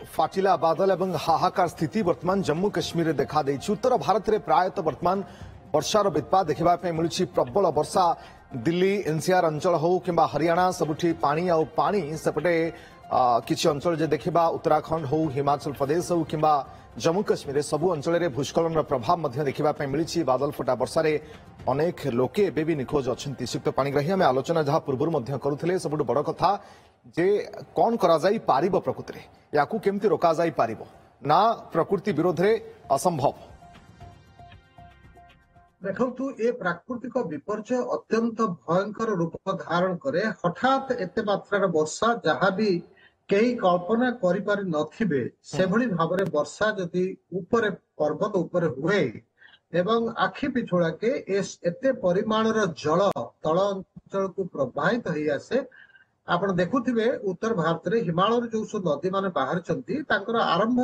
फाटिला बादल एवं हाहाकार स्थिति वर्तमान जम्मू कश्मीर में देखा देछि। उत्तर भारत में प्रायतः वर्तमान वर्षार वित्पात देखा मिलूँ। प्रबल वर्षा दिल्ली एनसीआर अंचल हो कि हरियाणा सबुठी पानी आ पानी सेपटे किसी अंचल जे देखा उत्तराखंड हो हिमाचल प्रदेश हो कि जम्मू कश्मीर सबु अंचल भूस्खलन प्रभाव देखा मिली। बादल फटा वर्षा अनेक लोके एवं भी निखोज अच्छा। श्रीयुक्त पाणिग्राही आम आलोचना जहां पूर्व करुले सबुठ बड़ कथा जे कौन करा जाई पारिबो प्रकृति रे याकू केमती रोका जाई पारिबो ना प्रकृति विरोध रे असंभव। देखु ये प्राकृतिक विपर्य अत्यंत भयंकर रूप धारण करे। हठात एते मात्रार वर्षा जहाँ भी कई कल्पना करिपारि नथिबे सेभली भाबरे वर्षा जदि ऊपर पर्वत ऊपर हुए एवं आखि पिछुड़ा के एते परिमाणर जल तल अंचल को प्रवाहित होई आसे। आपण देखुथिबे उत्तर भारत रे हिमालय जो सब नदी माने बाहर चंती तांकर आरंभ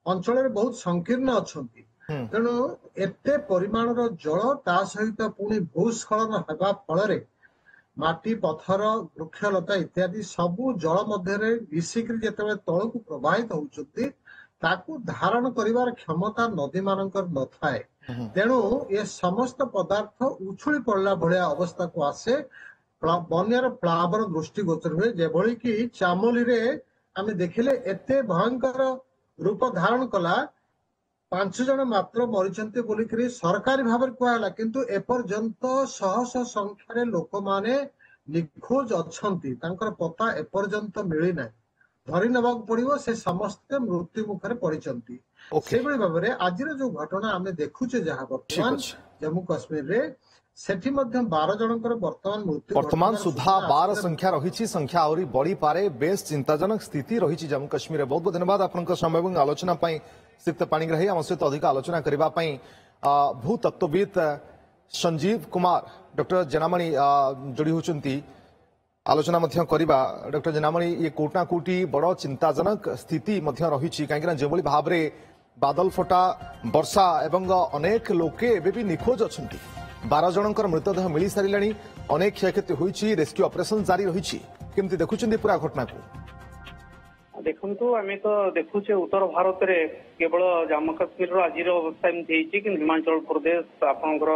अंचल रे बहुत संकीर्ण अछंती। तेणु एते परिमाणर जल ता सहित पुणी भूस्खलन हेबा फल माटी पत्थर वृक्षलता इत्यादि सबु जल मध्य मिसिक जिते तल को प्रवाहित होउछंती ताकू धारण करिवार क्षमता नदी मानकर न थाए। तेणु ये समस्त पदार्थ उछुली पड़ला भलिया अवस्था को आसे। बन्यार प्लावर दृष्टिगोचर हुए जेभली कि चामोली रे आमे देखिले एते भयंकर रूप धारण कला। 5 जन मात्र मरिचंते बोलिकरी सरकारी भाव कहला किंतु एपर्यंत शह शह संख्यार लोक माने निखोज अछंती। तांकर पता एपर्यंत मिली ना धरी नबाक पड़िबो। से समस्त मृत्यु मुखरे पड़िचंती। सेबळी भाबरे आजिर जो घटना आमे देखुचे जहा वर्तमान जम्मू कश्मीर रे सेठी मध्यम 12 जनकर वर्तमान सुधा 12 संख्या रही। संख्या आउरी बढ़ी पारे। बेस चिंताजनक स्थिति रही जम्मू कश्मीर। बहुत बहुत धन्यवाद आपनका समय एवं आलोचना पाई। श्रीयुक्त पाणिग्राही आम सहित अधिक आलोचना करबा पाई भूतत्वविद संजीव कुमार डॉक्टर जेनामणि जोड़ी होचंती आलोचना मध्य करबा। डॉक्टर जेनामणि ये कोटना कोटी बड़ चिंताजनक स्थिति मध्य रही कहीं जो भाव में बादल फटा वर्षा एवं अनेक लोके एवं भी निखोज अच्छा। 12 जनकर मृतदेह मिल सारा। अनेक क्षयक्षति होती। रेस्क्यू ऑपरेशन जारी रही। केमती देखुं पूरा घटना को देखु आम तो देखुचे उत्तर भारत में केवल जम्मू काश्मीर आज अवस्था एमती कि हिमाचल प्रदेश आपंकर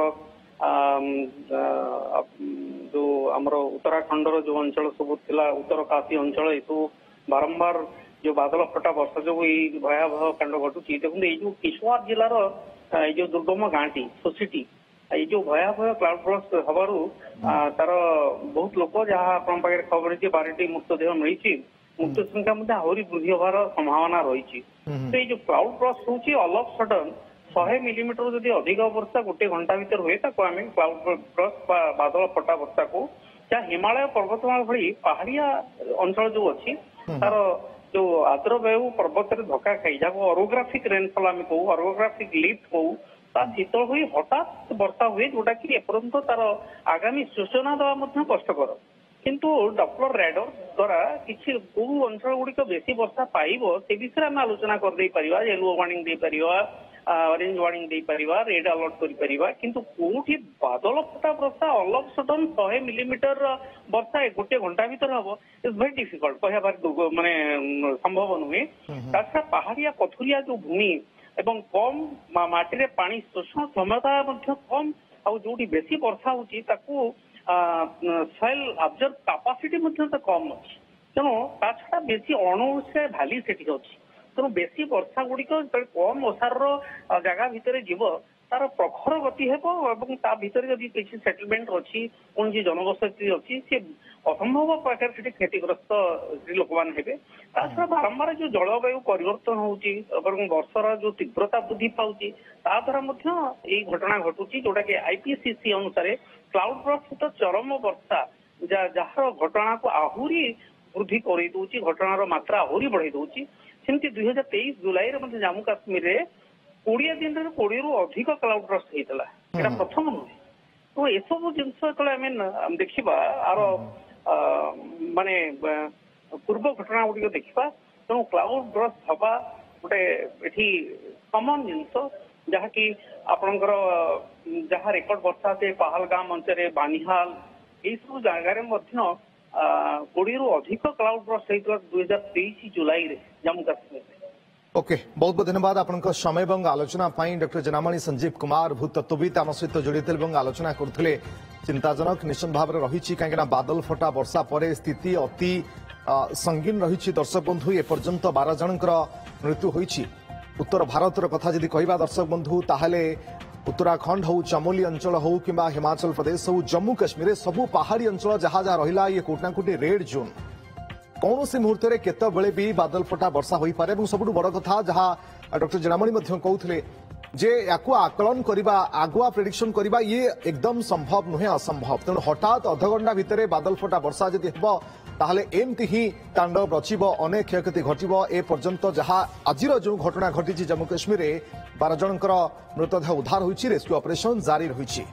जो आमर उत्तराखंड जो अंचल सब थिला उत्तर काशी अंचल ये बारंबार जो बादल फटा वर्षा जो भयावह कांड घटुची। देखते ये किशोर जिलार जो दुर्गम गाँटी सोसाइटी ये जो भयावह क्लाउड ब्रस्ट हबारू तार बहुत लोक जहाँ आप खबर 12टी मृतदेह मिली। मृत्यु संख्या आहरी वृद्धि होवार संभावना रही। तो ये जो क्लाउड ब्रस्ट होची ऑल ऑफ सडन 100 मिलीमीटर जदि अधिक वर्षा गोटे घंटा भीतर हुए आम क्लाउड ब्रस्ट बादल फटा वर्षा को जहाँ हिमालय पर्वतमाला भली पहाड़िया अंचल जो अच्छी तार जो आर्द्रवायु पर्वत धक्का खाई जहाँ ऑरोग्राफिक रेनफॉल आम कहू ऑरोग्राफिक लिफ्ट कहू शीतल हुई हठात वर्षा हुए जोटा कि एपर्यंत तार आगामी सूचना देवा कष्टकर। किंतु डॉप्लर रैडर द्वारा किसी कौ अंचल गुड़िक बेसी वर्षा पाइब से विषय आम आलोचना करदे पारिबा। येलो वार्निंग दे पारिबा, ऑरेंज वार्निंग दे पारिबा, रेड अलर्ट करि पारिबा। किंतु कोठी बादल फटा वर्षा ऑल ऑफ सडन 100 मिलीमीटर वर्षा गोटे घंटा भीतर हम इज वेरी डिफिकल्ट कहया माने संभव नुहे। ताछा पहाड़िया पथुरिया जो भूमि एवं कम माटी रे पानी शोषण क्षमता कम आउ जोटी बेसी वर्षा होची ताकू सॉइल ऑब्जर्व कैपेसिटी कम अच्छी। तेणु ता छड़ा बेसी अणुसे भाली सेठी अच्छी। तेणु बेसी वर्षा गुड़िक कम ओसार जगह भितर जीव तार प्रखर गति हेबो ता भितर जदि किसी सेटलमेंट अच्छी कौन जनबसति अच्छी सी असंभव प्रकार से क्षतिग्रस्त लोक मैंने हेबे। छड़ा बारंबार जो जलवायु परिवर्तन होउची वर्षार जो तीव्रता वृद्धि पाउची ता द्वारा यही घटना घटुची जोटा कि आईपीसीसी अनुसार क्लाउड ब्रस्ट तो चरम वर्षा जार घटना को आहरी वृद्धि कर दूची घटनार मात्रा आहरी बढ़ाई दूची। सेमती 2023 जुलाई रे जम्मू काश्मीर रे 20 दिन 20 रु अधिक क्लाउड ब्रस्ट होता है प्रथम नुहे। तो ये सब जिन देखा आर माने पूर्व घटना गुड़िक देखा। तेणु क्लाउड ब्रस्ट हवा गोटे एठी कमन जिनस जहाँकि आपणकर जहाँ रेकर्ड वर्षा से पहलगाम अंचल बानिहाल यही सब जगार 20 रु अधिक क्लाउड ब्रस्ट होता 2023 जुलाई रे जम्मू काश्मीर। ओके बहुत बहुत धन्यवाद आपंक समय और आलोचना डॉक्टर जनामणि संजीव कुमार भूतत्वविद आम सहित जड़ित आलोचना करते चिंताजनक निश्चित भाव में रही कहीं बादल फटा वर्षा पर स्थिति अति संगीन रही दर्शक बंधु एपर्यंत 12 जनकर मृत्यु होईछि। उत्तर भारत कथा जदि कहबा दर्शक बंधु ताहले उत्तराखंड हो चमोली अंचल हो कि हिमाचल प्रदेश हो जम्मू काश्मीर सबू पहाड़ी अंचल जहाँ जहाँ रहा ये कोटना कोटी रेड जोन कौन सी मुहूर्त में केतबेले भी बादल फटा वर्षा हो पारे सबुठ बड़ कथा जहाँ डॉक्टर जनामणि कहते जे याकू आकलन करवा आगुआ प्रेडिक्शन करवा ये एकदम संभव नुहे असंभव तेणु हठात अधघंटा भितर बादल फटा वर्षा जदि हम ताहले एमती ही तांडव रचिब अनेक क्षयक्षति घटिब ए पर्यंत जहाँ आज जो घटना घटी जम्मू काश्मीर 12 जनकर मृतदेह उद्धार होइछि रेस्क्यू ऑपरेशन जारी रही।